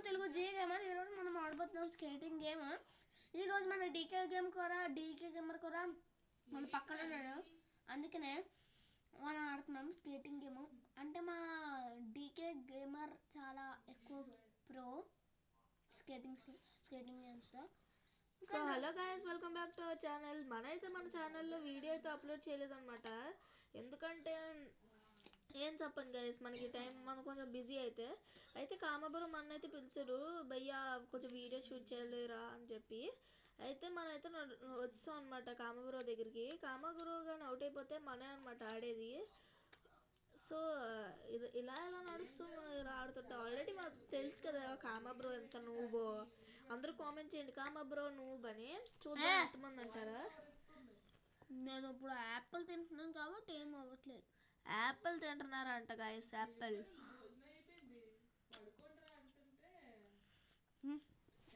Telugu G gamer. ఈరోజు మనం ఆడబోతున్నాం skating game. ఈరోజు మన డీకే గేమర్ కూడా మన పక్కన ఉన్నాడు, అందుకనే మనం ఆడుతున్నాం స్కేటింగ్ గేమ్. అంటే మా డీకే గేమర్ చాలా ఎక్కువ ప్రో స్కేటింగ్ గేమ్స్లో. So hello guys, welcome back to our channel. మన ఛానల్లో వీడియో అయితే అప్లోడ్ చేయలేదన్నమాట. ఎందుకంటే ఏం చెప్పండి గైస్, మనకి టైం మనం కొంచెం బిజీ అయితే కామాపురం మన అయితే పిలిచారు, భయ్యా కొంచెం వీడియో షూట్ చేయలేరా అని చెప్పి. అయితే మనమైతే వచ్చాం అనమాట కామాపురం దగ్గరికి. కామాపురం కానీ అవుట్ అయిపోతే మనే అనమాట ఆడేది. సో ఇలా ఆడుతుంటా. ఆల్రెడీ మాకు తెలుసు కదా కామాబ్రో ఎంత నువ్వు. అందరూ కామెంట్ చేయండి కామాబ్రో నువ్వు అని. చూద్దాం ఎంతమంది అంటారా. నేను ఇప్పుడు యాపిల్ తింటున్నాను కాబట్టి ఏం అవ్వట్లేదు. యాపిల్ తింటున్నారంట గాయస్, యాపిల్.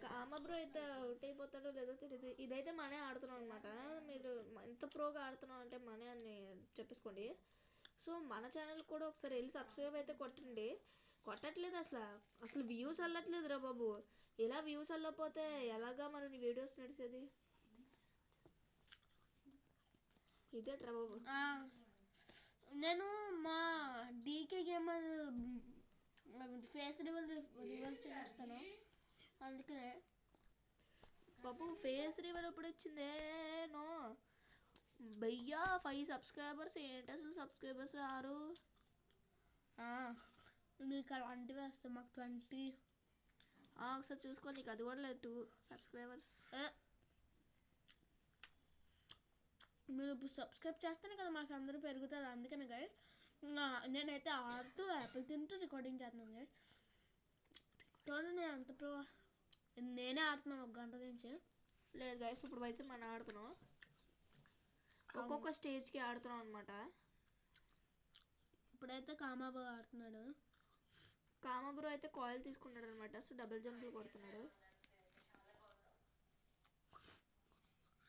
కామాబ్రో అయితే అవుట్ అయిపోతాడో లేదో తెలియదు. ఇదైతే మనే ఆడుతున్నాం అనమాట. మీరు ఎంత ప్రోగా ఆడుతున్నాం అంటే మనే అని చెప్పేసుకోండి. సో మన ఛానల్ కూడా ఒకసారి వెళ్ళి సబ్స్క్రైబ్ అయితే కొట్టట్లేదు. అసలు వ్యూస్ వెళ్ళట్లేదు రా బాబు. ఇలా వ్యూస్ వెళ్ళకపోతే ఎలాగా మరి నీ వీడియోస్ నడిచేది. ఇదేట్రా బాబు. నేను మా డీకే గేమర్ ఫేస్ రివల్ చేస్తాను, అందుకనే బాబు ఫేస్ రివల్ ఎప్పుడు వచ్చిందే. నో భయ్యా 5 సబ్స్క్రైబర్స్ ఏంటి అసలు సబ్స్క్రైబర్స్ రారు. నీకు అలాంటివి వస్తాయి, మాకు 20. ఒకసారి చూసుకో, నీకు అది కూడా లేదు 2 సబ్స్క్రైబర్స్. మీరు ఇప్పుడు సబ్స్క్రైబ్ చేస్తేనే కదా మాకు అందరూ పెరుగుతారు. అందుకని గైస్ నేనైతే ఆడుతూ యాపిల్ తింటూ రికార్డింగ్ చేస్తున్నాను గైస్. నేను అంత ప్రో, నేనే ఆడుతున్నాను 1 గంట నుంచి. లేదు గైస్, ఇప్పుడు అయితే మనం ఆడుతున్నాం. ఒక్కొక్క స్టేజ్కి ఆడుతున్నాం అనమాట. ఇప్పుడైతే కామాబ్రో ఆడుతున్నాడు. కామాబ్రో అయితే కాయిల్ తీసుకున్నాడు అనమాట. సో డబుల్ జంప్లు కొడుతున్నాడు.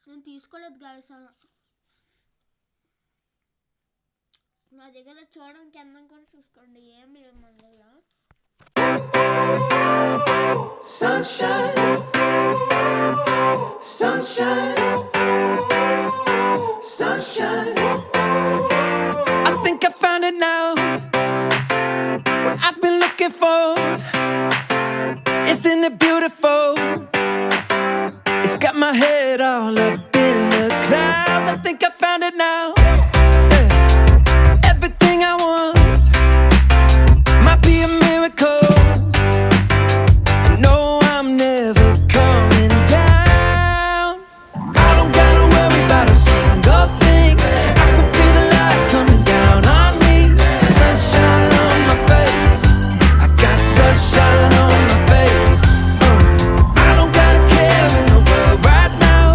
నేను తీసుకోలేదు గాయస్. నా దగ్గర చూడడానికి అందం కూడా చూసుకోండి, ఏం లేదు మన దగ్గర. Sunshine, sunshine, sunshine. I think I found it now. What I've been looking for. Isn't it beautiful? It's got my head all up in the clouds. I think I found it now. Everything I want might be a miracle. No, I'm never coming down. I don't gotta worry about a single thing. I can feel the light coming down on me. Sunshine on my face. I got sunshine on my face. I don't gotta care in the world right now.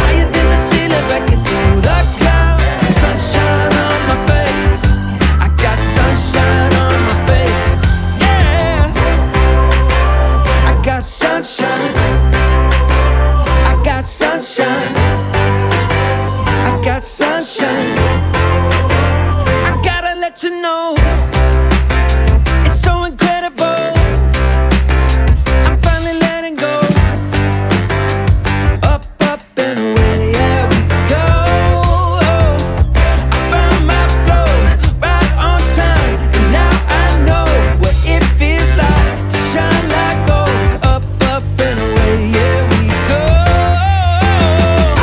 Higher than the ceiling, breaking through the clouds. Sunshine on my face. I got sunshine on my face. Yeah, I got sunshine. I got sunshine. I got sunshine. I gotta let you know, it's so incredible. I'm finally letting go. Up, up and away, yeah we go. I found my flow right on time, and now I know what it feels like to shine like gold. Up, up and away, yeah we go.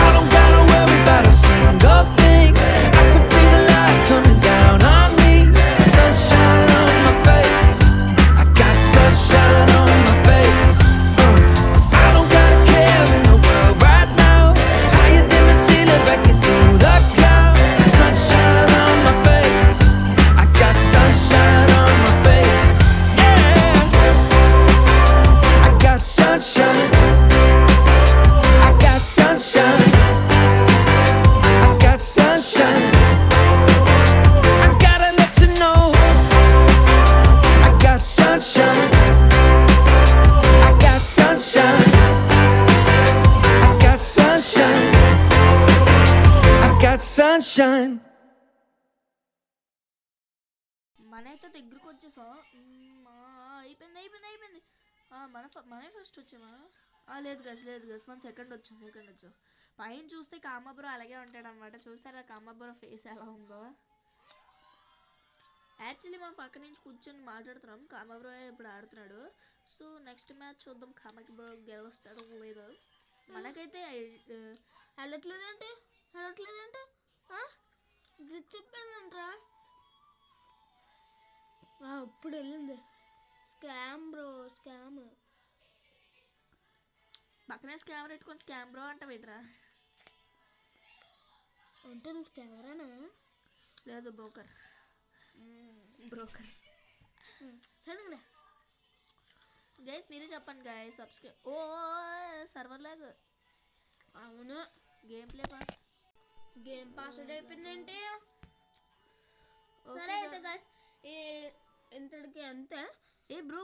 I don't gotta worry about a single thing. I can feel the light coming down on me. Sunshine on my face. I got sunshine on my face. I don't gotta care in the world right now. Higher than the ceiling, breaking through the clouds. Sunshine on my face. I got sunshine on my face. Yeah, I got sunshine. I got sunshine. I got sunshine. I gotta let you know, I got sunshine. I got sunshine. I got sunshine. I got sunshine. మనైతే దగ్గరకు వచ్చేసాం. అయిపోయింది. మనమే first వచ్చామా? లేదు గస్ మనం second వచ్చాం. పైన చూస్తే కామాబ్రో అలాగే ఉంటాడు అనమాట. చూసారా కామాబ్రో ఫేస్ ఎలా ఉందో? యాక్చువల్లీ మనం పక్క నుంచి కూర్చొని మాట్లాడుతున్నాం. కామాబ్రో ఇప్పుడు ఆడుతున్నాడు. సో నెక్స్ట్ మ్యాచ్ చూద్దాం కామాబ్రో గెలుస్తాడో లేదో. మనకైతే వెళ్ళట్లేదంటే చెప్పానంట్రా. ఇప్పుడు వెళ్ళింది. Scam bro, scam. పక్కనే స్కామ్ పెట్టుకొని స్కామ్ బ్రో అంట పెట్టరా? అంటే నువ్వు స్కామరానా? లేదు బ్రోకర్. సరే గైస్ మీరే చెప్పండి గైస్. సబ్స్క్రైబ్. ఓ సర్వర్ లాగ్. అవును, గేమ్ పాస్ అయిపోయిందంటే సరే అయితే గైస్ ఇంతటికి అంతే. బ్రో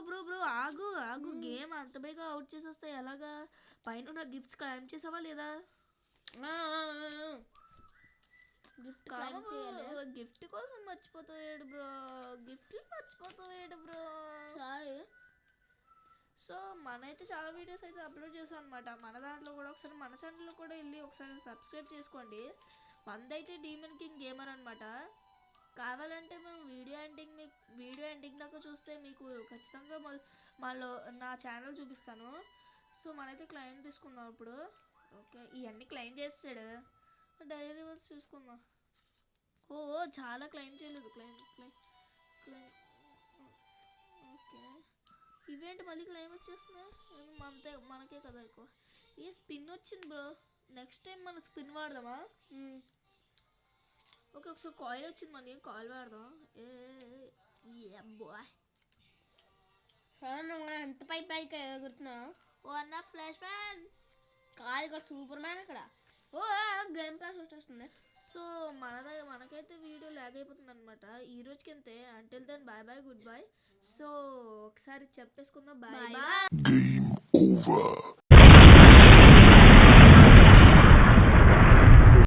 ఆగు గేమ్ అంత బేగా అవుట్ చేసేస్తే ఎలాగా? పైన ఉన్న గిఫ్ట్స్ క్లైమ్ చేసావా లేదా? గిఫ్ట్ కోసం మర్చిపోతాడు బ్రో. సారీ. సో మనైతే చాలా వీడియోస్ అయితే అప్లోడ్ చేసాం అనమాట. మన దాంట్లో కూడా ఒకసారి మన ఛానల్లో కూడా వెళ్ళి ఒకసారి సబ్స్క్రైబ్ చేసుకోండి. మనదైతే డీమన్ కింగ్ గేమర్ అనమాట. కావాలంటే మేము వీడియో ఎండింగ్ దాకా చూస్తే మీకు ఖచ్చితంగా మాలో నా ఛానల్ చూపిస్తాను. సో మనైతే క్లైమ్ తీసుకుందాం ఇప్పుడు. ఓకే, ఇవన్నీ క్లైమ్ చేస్తాడు. డైరీ రివర్స్ చూసుకుందాం. చాలా క్లైమ్ చేయలేదు. Claim okay. ఇవేంటి మళ్ళీ క్లైమ్ వచ్చేస్తున్నాయి? మనకే కదా ఎక్కువ. స్పిన్ వచ్చింది బ్రో. నెక్స్ట్ టైం మనం స్పిన్ వాడదామా? ఓకే, ఒకసారి కాయిల్ వచ్చింది, మనకి కాయిల్ వాడదాం. ఎంత పైకి ఎగురుతున్నావు? అన్న ఫ్లాష్ మ్యాన్ కాదు ఇక్కడ సూపర్ మ్యాన్ ఇక్కడ. గేమ్ పాస్ వచ్చేస్తుంది. సో మనకైతే వీడియో లాగ్ అయిపోతుంది అనమాట. ఈ రోజుకి అంతే. Until then bye goodbye. So ఒకసారి చెప్పేసుకుందాం. బాయ్. Game over.